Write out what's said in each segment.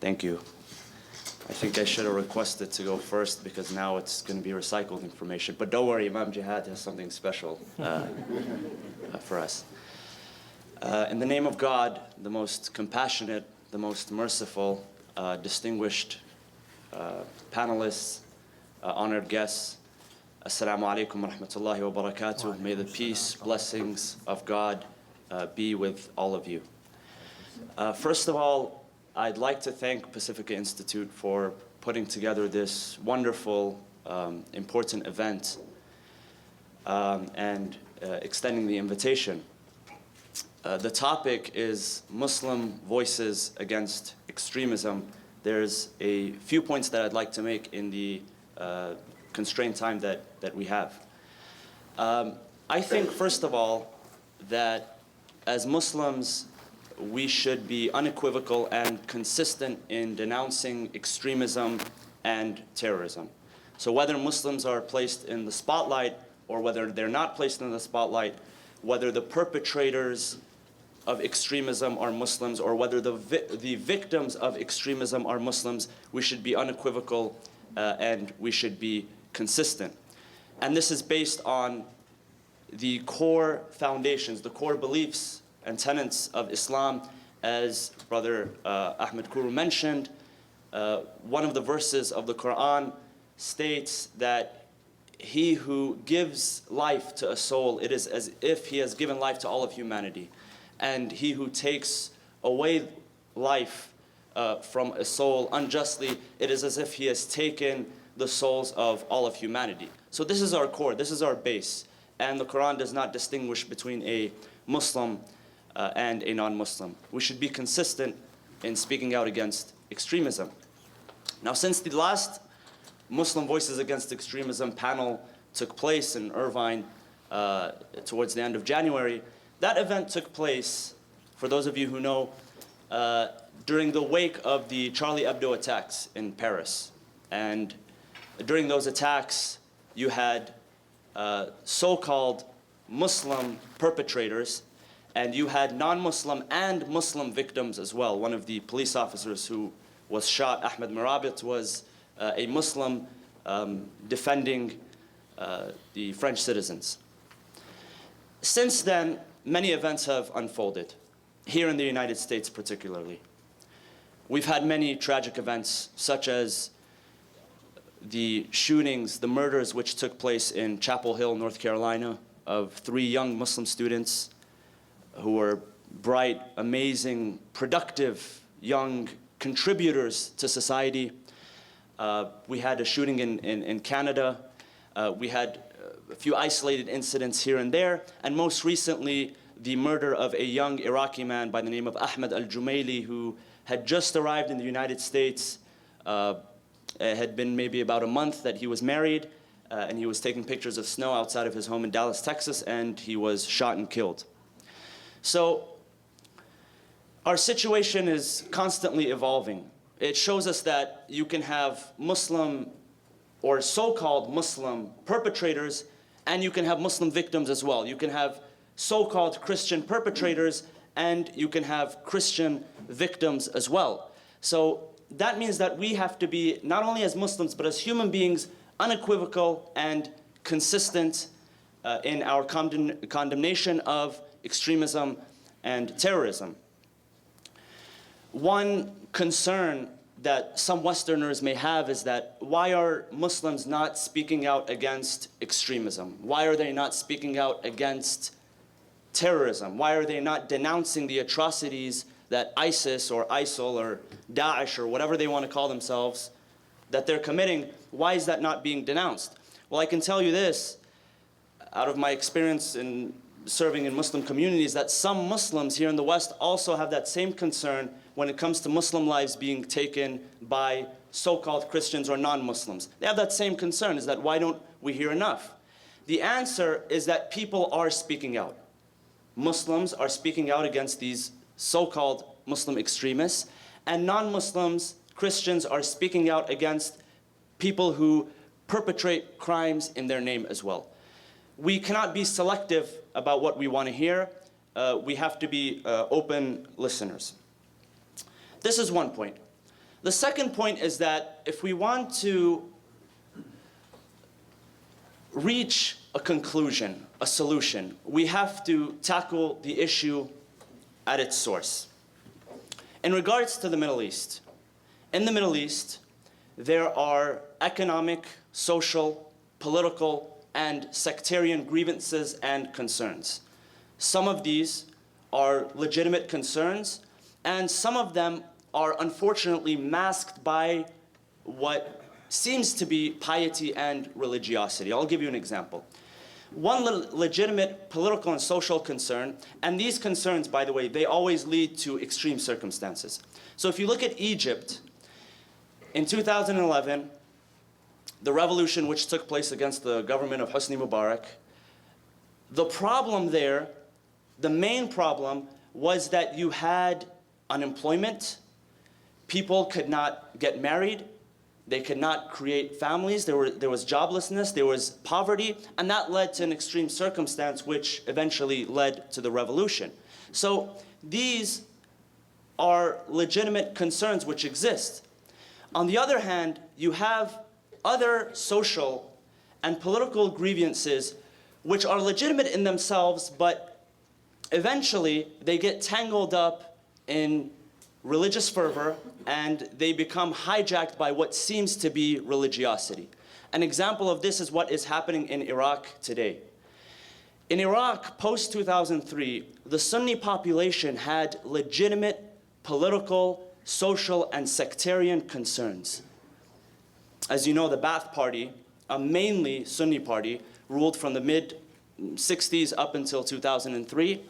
Thank you. I think I should have requested to go first because now it's going to be recycled information. But don't worry, Imam Jihad has something special for us. In the name of God, the most compassionate, the most merciful, distinguished panelists, honored guests, Assalamu alaikum wa rahmatullahi wa barakatuh. May the peace, blessings of God be with all of you. First of all, I'd like to thank Pacifica Institute for putting together this wonderful, important event and extending the invitation. The topic is Muslim Voices Against Extremism. There's a few points that I'd like to make in the constrained time that we have. I think, first of all, that as Muslims, we should be unequivocal and consistent in denouncing extremism and terrorism. So whether Muslims are placed in the spotlight or whether they're not placed in the spotlight, whether the perpetrators of extremism are Muslims or whether the victims of extremism are Muslims, we should be unequivocal and we should be consistent. And this is based on the core foundations, the core beliefs and tenets of Islam. As Brother Ahmed Kuru mentioned, one of the verses of the Quran states that he who gives life to a soul, it is as if he has given life to all of humanity. And he who takes away life from a soul unjustly, it is as if he has taken the souls of all of humanity. So this is our core, this is our base. And the Quran does not distinguish between a Muslim and a non-Muslim. We should be consistent in speaking out against extremism. Now, since the last Muslim Voices Against Extremism panel took place in Irvine towards the end of January, that event took place, for those of you who know, during the wake of the Charlie Hebdo attacks in Paris. And during those attacks, you had so-called Muslim perpetrators, and you had non-Muslim and Muslim victims as well. One of the police officers who was shot, Ahmed Mirabit, was a Muslim defending the French citizens. Since then, many events have unfolded, here in the United States particularly. We've had many tragic events, such as the shootings, the murders which took place in Chapel Hill, North Carolina, of 3 young Muslim students who were bright, amazing, productive, young contributors to society. We had a shooting in Canada. We had a few isolated incidents here and there. And most recently, the murder of a young Iraqi man by the name of Ahmed al-Jumaili, who had just arrived in the United States. It had been maybe about a month that he was married, and he was taking pictures of snow outside of his home in Dallas, Texas, and he was shot and killed. So our situation is constantly evolving. It shows us that you can have Muslim or so-called Muslim perpetrators, and you can have Muslim victims as well. You can have so-called Christian perpetrators, and you can have Christian victims as well. So that means that we have to be, not only as Muslims, but as human beings, unequivocal and consistent in our condemnation of extremism and terrorism. One concern that some Westerners may have is that why are Muslims not speaking out against extremism? Why are they not speaking out against terrorism? Why are they not denouncing the atrocities that ISIS or ISIL or Daesh or whatever they want to call themselves, that they're committing? Why is that not being denounced? Well, I can tell you this, out of my experience in serving in Muslim communities, that some Muslims here in the West also have that same concern when it comes to Muslim lives being taken by so-called Christians or non-Muslims. They have that same concern, is that why don't we hear enough? The answer is that people are speaking out. Muslims are speaking out against these so-called Muslim extremists, and non-Muslims, Christians, are speaking out against people who perpetrate crimes in their name as well. We cannot be selective about what we want to hear. We have to be open listeners. This is one point. The second point is that if we want to reach a conclusion, a solution, we have to tackle the issue at its source. In regards to the Middle East, in the Middle East, there are economic, social, political, and sectarian grievances and concerns. Some of these are legitimate concerns, and some of them are unfortunately masked by what seems to be piety and religiosity. I'll give you an example. One legitimate political and social concern, and these concerns, by the way, they always lead to extreme circumstances. So if you look at Egypt, in 2011, the revolution which took place against the government of Hosni Mubarak, the problem there, the main problem, was that you had unemployment, people could not get married, they could not create families, there was joblessness, there was poverty, and that led to an extreme circumstance which eventually led to the revolution. So these are legitimate concerns which exist. On the other hand, you have other social and political grievances which are legitimate in themselves, but eventually they get tangled up in religious fervor and they become hijacked by what seems to be religiosity. An example of this is what is happening in Iraq today. In Iraq, post-2003, the Sunni population had legitimate political, social, and sectarian concerns. As you know, the Ba'ath Party, a mainly Sunni party, ruled from the mid-60s up until 2003.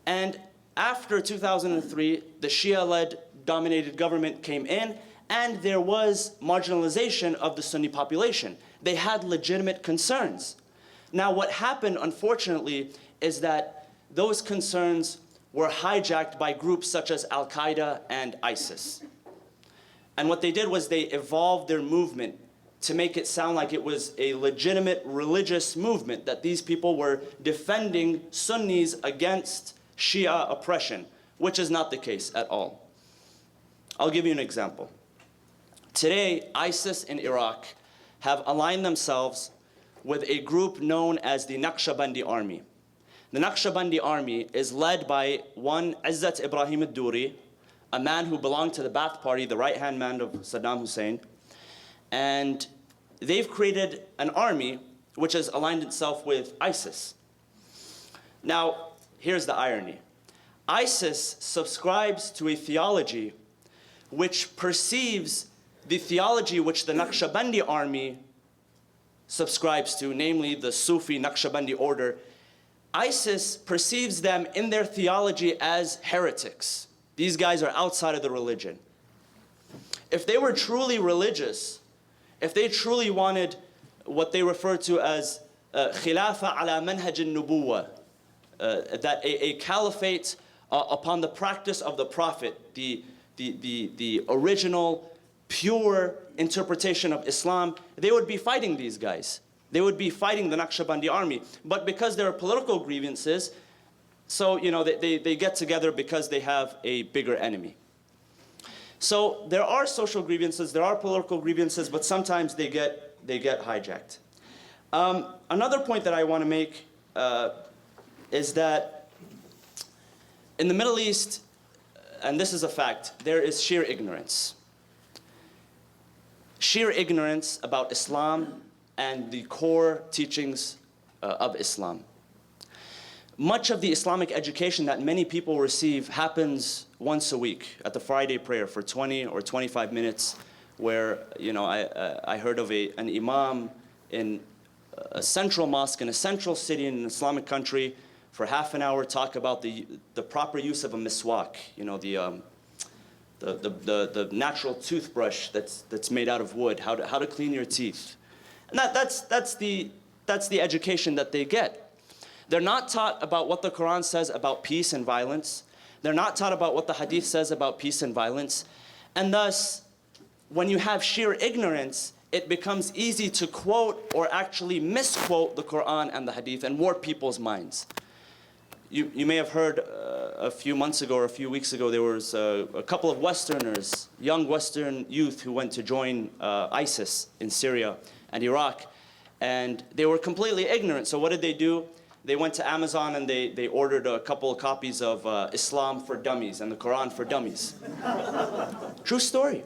And after 2003, the Shia-led dominated government came in, and there was marginalization of the Sunni population. They had legitimate concerns. Now, what happened, unfortunately, is that those concerns were hijacked by groups such as Al-Qaeda and ISIS. And what they did was they evolved their movement to make it sound like it was a legitimate religious movement, that these people were defending Sunnis against Shia oppression, which is not the case at all. I'll give you an example. Today, ISIS in Iraq have aligned themselves with a group known as the Naqshbandi army. The Naqshbandi army is led by one Izzat Ibrahim al-Duri, a man who belonged to the Ba'ath Party, the right-hand man of Saddam Hussein. And they've created an army which has aligned itself with ISIS. Now, here's the irony. ISIS subscribes to a theology which perceives the theology which the Naqshbandi army subscribes to, namely the Sufi Naqshbandi order. ISIS perceives them in their theology as heretics. These guys are outside of the religion. If they were truly religious, if they truly wanted what they refer to as khilafa ala manhaj al-nubuwah, that a caliphate upon the practice of the Prophet, the original, pure interpretation of Islam, they would be fighting these guys. They would be fighting the Naqshbandi army. But because there are political grievances, so they get together because they have a bigger enemy. So there are social grievances, there are political grievances, but sometimes they get hijacked. Another point that I want to make is that in the Middle East, and this is a fact, there is sheer ignorance. Sheer ignorance about Islam and the core teachings of Islam. Much of the Islamic education that many people receive happens once a week at the Friday prayer for 20 or 25 minutes, where I heard of an imam in a central mosque in a central city in an Islamic country for half an hour talk about the proper use of a miswak, the natural toothbrush that's made out of wood, how to clean your teeth. And that's the education that they get. They're not taught about what the Quran says about peace and violence. They're not taught about what the Hadith says about peace and violence. And thus, when you have sheer ignorance, it becomes easy to quote or actually misquote the Quran and the Hadith and warp people's minds. you may have heard a few months ago or a few weeks ago, there was a couple of Westerners, young Western youth who went to join ISIS in Syria and Iraq, and they were completely ignorant. So what did they do? They went to Amazon and they ordered a couple of copies of Islam for Dummies and the Quran for Dummies. True story.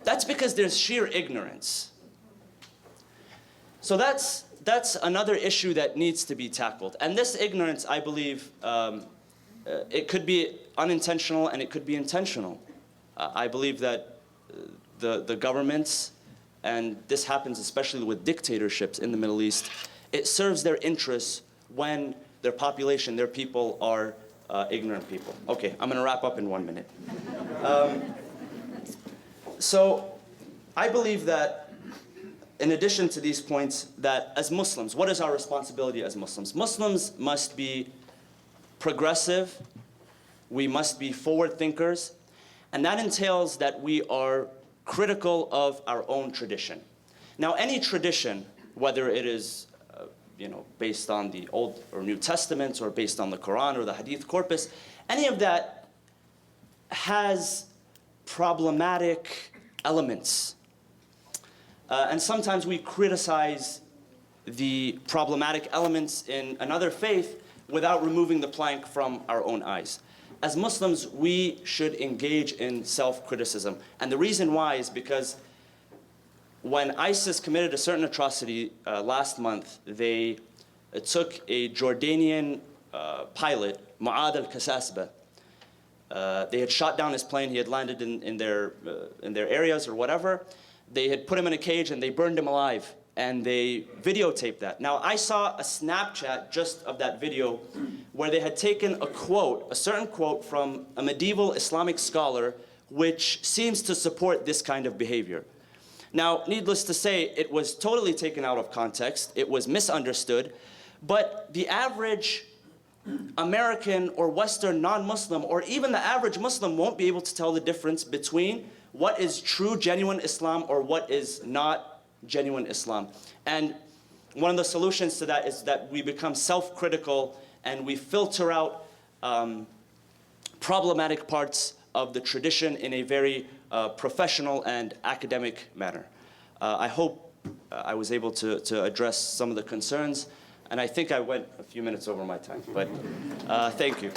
That's because there's sheer ignorance. So that's another issue that needs to be tackled. And this ignorance, I believe, it could be unintentional and it could be intentional. I believe that the governments, and this happens especially with dictatorships in the Middle East, it serves their interests when their population, their people are ignorant people. Okay, I'm gonna wrap up in 1 minute. So I believe that in addition to these points, that as Muslims, what is our responsibility as Muslims? Muslims must be progressive, we must be forward thinkers, and that entails that we are critical of our own tradition. Now, any tradition, whether it is based on the Old or New Testaments or based on the Quran or the Hadith corpus, any of that has problematic elements. And sometimes we criticize the problematic elements in another faith without removing the plank from our own eyes. As Muslims, we should engage in self-criticism. And the reason why is because when ISIS committed a certain atrocity last month, they took a Jordanian pilot, Mu'ad al-Kasasba. They had shot down his plane. He had landed in their areas or whatever. They had put him in a cage and they burned him alive, and they videotaped that. Now, I saw a Snapchat just of that video where they had taken a quote, a certain quote from a medieval Islamic scholar, which seems to support this kind of behavior. Now, needless to say, it was totally taken out of context. It was misunderstood, but the average American or Western non-Muslim, or even the average Muslim, won't be able to tell the difference between what is true, genuine Islam or what is not genuine Islam. And one of the solutions to that is that we become self-critical and we filter out problematic parts of the tradition in a very professional and academic manner. I hope I was able to address some of the concerns, and I think I went a few minutes over my time, but thank you.